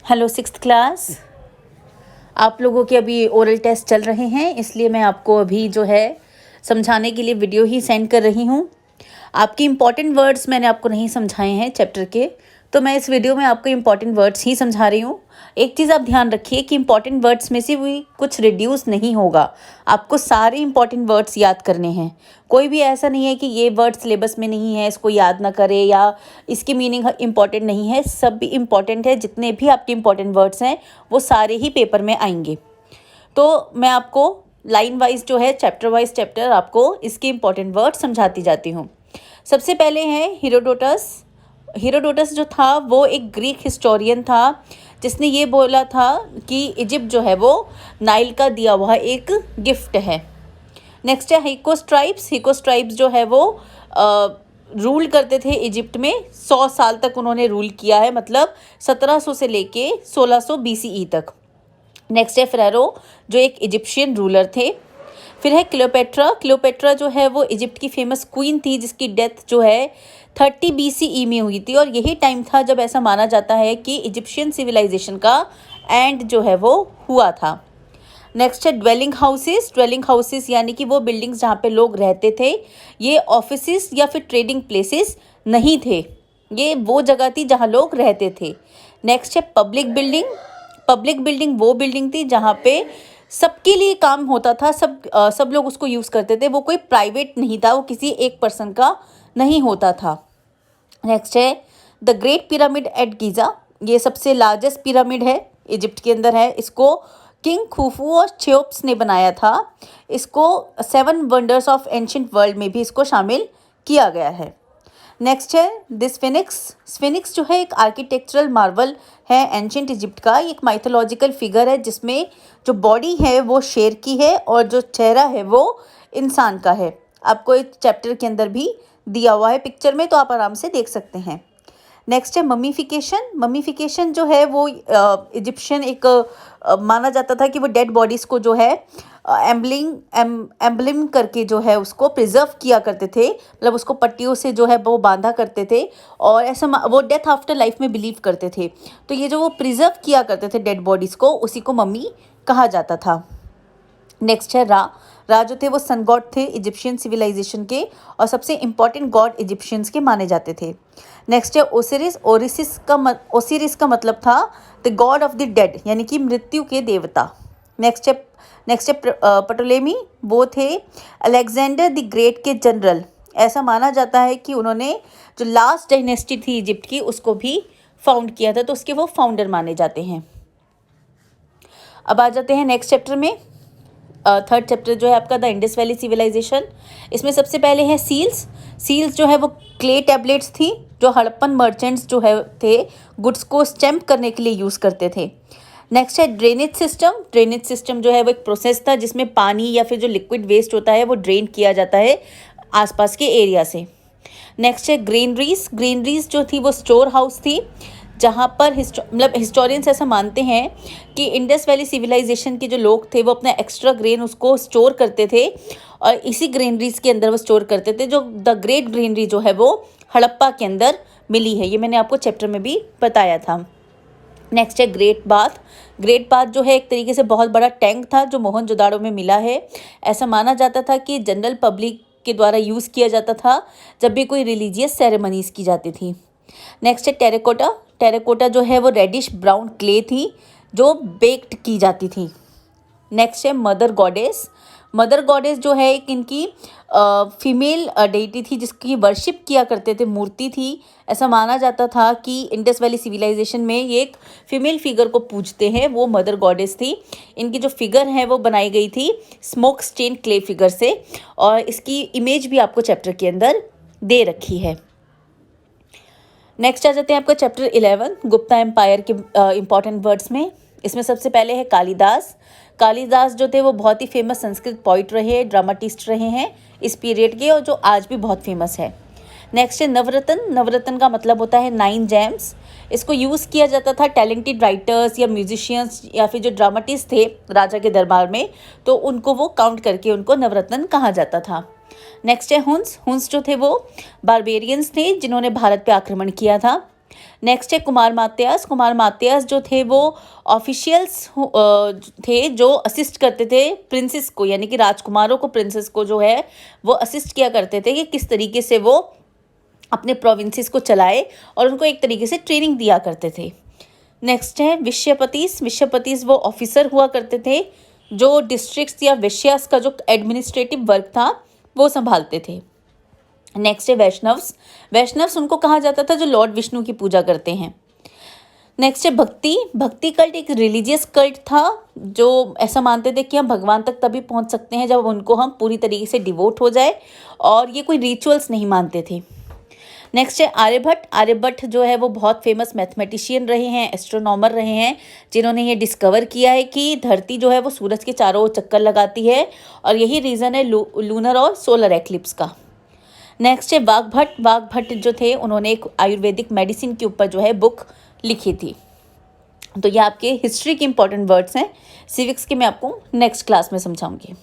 Hello sixth class. आप लोगों के अभी ओरल टेस्ट चल रहे हैं, इसलिए मैं आपको अभी जो है समझाने के लिए वीडियो ही सेंड कर रही हूँ। आपके इम्पॉर्टेंट वर्ड्स मैंने आपको नहीं समझाए हैं चैप्टर के, तो मैं इस वीडियो में आपको इम्पॉर्टेंट वर्ड्स ही समझा रही हूँ। एक चीज़ आप ध्यान रखिए कि इम्पॉर्टेंट वर्ड्स में से भी कुछ रिड्यूस नहीं होगा। आपको सारे इम्पॉर्टेंट वर्ड्स याद करने हैं। कोई भी ऐसा नहीं है कि ये वर्ड सिलेबस में नहीं है, इसको याद ना करें या इसकी मीनिंग इम्पॉर्टेंट नहीं है। सब भी इम्पॉर्टेंट है। जितने भी आपके इम्पॉर्टेंट वर्ड्स हैं वो सारे ही पेपर में आएंगे। तो मैं आपको लाइन वाइज जो है चैप्टर वाइज चैप्टर आपको इसके इम्पॉर्टेंट वर्ड समझाती जाती हूँ। सबसे पहले है हीरोडोटस। हीरोडोटस जो था वो एक ग्रीक हिस्टोरियन था, जिसने ये बोला था कि इजिप्ट जो है वो नाइल का दिया हुआ एक गिफ्ट है। नेक्स्ट है हिकोस ट्राइब्स। हिकोस ट्राइब्स जो है वो रूल करते थे इजिप्ट में। 100 साल तक उन्होंने रूल किया है, मतलब 1700 से लेके 1600 BCE तक। नेक्स्ट है फेरारो, जो एक इजिप्शियन रूलर थे। फिर है क्लियोपेट्रा। क्लियोपेट्रा जो है वो इजिप्ट की फेमस क्वीन थी, जिसकी डेथ जो है 30 BCE में हुई थी, और यही टाइम था जब ऐसा माना जाता है कि इजिप्शियन सिविलाइजेशन का एंड जो है वो हुआ था। नेक्स्ट है ड्वेलिंग हाउसेस। ड्वेलिंग हाउसेस यानी कि वो बिल्डिंग्स जहाँ पे लोग रहते थे। ये ऑफिसेस या फिर ट्रेडिंग प्लेसेस नहीं थे, ये वो जगह थी जहाँ लोग रहते थे। नेक्स्ट है पब्लिक बिल्डिंग। पब्लिक बिल्डिंग वो बिल्डिंग थी जहाँ पे सबके लिए काम होता था, सब लोग उसको यूज़ करते थे। वो कोई प्राइवेट नहीं था, वो किसी एक पर्सन का नहीं होता था। नेक्स्ट है the great pyramid at Giza. ये सबसे लार्जेस्ट पिरामिड है, इजिप्ट के अंदर है। इसको किंग खुफू और cheops ने बनाया था। इसको 7 वंडर्स ऑफ एंशिएंट वर्ल्ड में भी इसको शामिल किया गया है। नेक्स्ट है दिस स्फिनिक्स। स्फिनिक्स जो है एक आर्किटेक्चरल मार्वल है एंशिएंट इजिप्ट का। एक माइथोलॉजिकल फिगर है जिसमें जो बॉडी है वो शेर की है और जो चेहरा है वो इंसान का है। आपको इस चैप्टर के अंदर भी दिया हुआ है पिक्चर में, तो आप आराम से देख सकते हैं। नेक्स्ट है ममीफिकेशन। ममीफिकेशन जो है वो इजिप्शियन एक माना जाता था कि वो डेड बॉडीज़ को जो है एम्बलिम करके जो है उसको प्रिजर्व किया करते थे, मतलब उसको पट्टियों से जो है वो बांधा करते थे, और ऐसा वो डेथ आफ्टर लाइफ में बिलीव करते थे। तो ये जो वो प्रिजर्व किया करते थे डेड बॉडीज़ को, उसी को मम्मी कहा जाता था। नेक्स्ट है रा। रा जो थे वो सन गॉड थे इजिप्शियन सिविलाइजेशन के, और सबसे इम्पॉर्टेंट गॉड इजिप्शियंस के माने जाते थे। नेक्स्ट है ओसिरिस। ओसिरिस का मतलब था the God of the dead, यानी कि मृत्यु के देवता। नेक्स्ट है पटोलेमी। वो थे अलेक्जेंडर द ग्रेट के जनरल। ऐसा माना जाता है कि उन्होंने जो लास्ट डायनेस्टी थी इजिप्ट की उसको भी फाउंड किया था, तो उसके वो फाउंडर माने जाते हैं। अब आ जाते हैं नेक्स्ट चैप्टर में। थर्ड चैप्टर जो है आपका द इंडस वैली सिविलाइजेशन। इसमें सबसे पहले है सील्स। सील्स जो है वो क्ले टैबलेट्स थी जो हड़प्पन मर्चेंट्स जो है थे गुड्स को स्टैम्प करने के लिए यूज़ करते थे। नेक्स्ट है ड्रेनेज सिस्टम। ड्रेनेज सिस्टम जो है वो एक प्रोसेस था जिसमें पानी या फिर जो लिक्विड वेस्ट होता है वो ड्रेन किया जाता है आसपास के एरिया से। नेक्स्ट है ग्रेनरीज। ग्रेनरीज जो थी वो स्टोर हाउस थी, जहाँ पर मतलब हिस्टोरियंस ऐसा मानते हैं कि इंडस वैली सिविलाइजेशन के जो लोग थे वो अपना एक्स्ट्रा ग्रेन उसको स्टोर करते थे, और इसी ग्रेनरीज के अंदर वो स्टोर करते थे। जो द ग्रेट ग्रेनरी जो है वो हड़प्पा के अंदर मिली है, ये मैंने आपको चैप्टर में भी बताया था। नेक्स्ट है ग्रेट बाथ। ग्रेट बाथ जो है एक तरीके से बहुत बड़ा टैंक था जो मोहनजोदाड़ो में मिला है। ऐसा माना जाता था कि जनरल पब्लिक के द्वारा यूज़ किया जाता था जब भी कोई रिलीजियस सेरेमनीज़ की जाती थी। नेक्स्ट है टेराकोटा। टेराकोटा जो है वो रेडिश ब्राउन क्ले थी जो बेक्ड की जाती थी। नेक्स्ट है मदर गॉडेस। मदर गॉडेस जो है एक इनकी फीमेल डेटी थी जिसकी वर्शिप किया करते थे, मूर्ति थी। ऐसा माना जाता था कि इंडस वैली सिविलाइजेशन में ये एक फीमेल फिगर को पूजते हैं, वो मदर गॉडेस थी। इनकी जो फिगर है वो बनाई गई थी स्मोक स्टेन क्ले फिगर से, और इसकी इमेज भी आपको चैप्टर के अंदर दे रखी है। नेक्स्ट आ जाते हैं आपका चैप्टर 11 गुप्ता एम्पायर के इम्पॉर्टेंट वर्ड्स में। इसमें सबसे पहले है कालिदास। कालिदास जो थे वो बहुत ही फेमस संस्कृत पोइट रहे, ड्रामाटिस्ट रहे हैं इस पीरियड के, और जो आज भी बहुत फेमस है। नेक्स्ट है नवरत्न। नवरत्न का मतलब होता है 9 जेम्स। इसको यूज़ किया जाता था टैलेंटेड राइटर्स या म्यूजिशियंस या फिर जो ड्रामाटिस्ट थे राजा के दरबार में, तो उनको वो काउंट करके उनको नवरत्न कहा जाता था। नेक्स्ट है हुंस। हुंस जो थे वो बारबेरियंस थे जिन्होंने भारत पे आक्रमण किया था। नेक्स्ट है कुमार मात्यास। कुमार मात्यास जो थे वो ऑफिशियल्स थे जो असिस्ट करते थे प्रिंसेस को, यानी कि राजकुमारों को, प्रिंसेस को जो है वो असिस्ट किया करते थे कि किस तरीके से वो अपने प्रोविंसेस को चलाए, और उनको एक तरीके से ट्रेनिंग दिया करते थे। नेक्स्ट है विश्यपतिस। विश्यपतिस वो ऑफिसर हुआ करते थे जो डिस्ट्रिक्ट्स या विश्यास का जो एडमिनिस्ट्रेटिव वर्क था वो संभालते थे। नेक्स्ट है वैष्णव्स। वैष्णव्स उनको कहा जाता था जो लॉर्ड विष्णु की पूजा करते हैं। नेक्स्ट है भक्ति। भक्ति कल्ट एक रिलीजियस कल्ट था जो ऐसा मानते थे कि हम भगवान तक तभी पहुंच सकते हैं जब उनको हम पूरी तरीके से डिवोट हो जाए, और ये कोई रिचुअल्स नहीं मानते थे। नेक्स्ट है आर्यभट्ट। आर्यभट्ट जो है वो बहुत फेमस मैथमेटिशियन रहे हैं, एस्ट्रोनॉमर रहे हैं, जिन्होंने ये डिस्कवर किया है कि धरती जो है वो सूरज के चारों ओर चक्कर लगाती है, और यही रीज़न है लूनर और सोलर एक्लिप्स का। नेक्स्ट है वाघभट्ट। वाघभट्ट जो थे उन्होंने एक आयुर्वेदिक मेडिसिन के ऊपर जो है बुक लिखी थी। तो ये आपके हिस्ट्री के इंपॉर्टेंट वर्ड्स हैं। सिविक्स के मैं आपको नेक्स्ट क्लास में समझाऊंगी।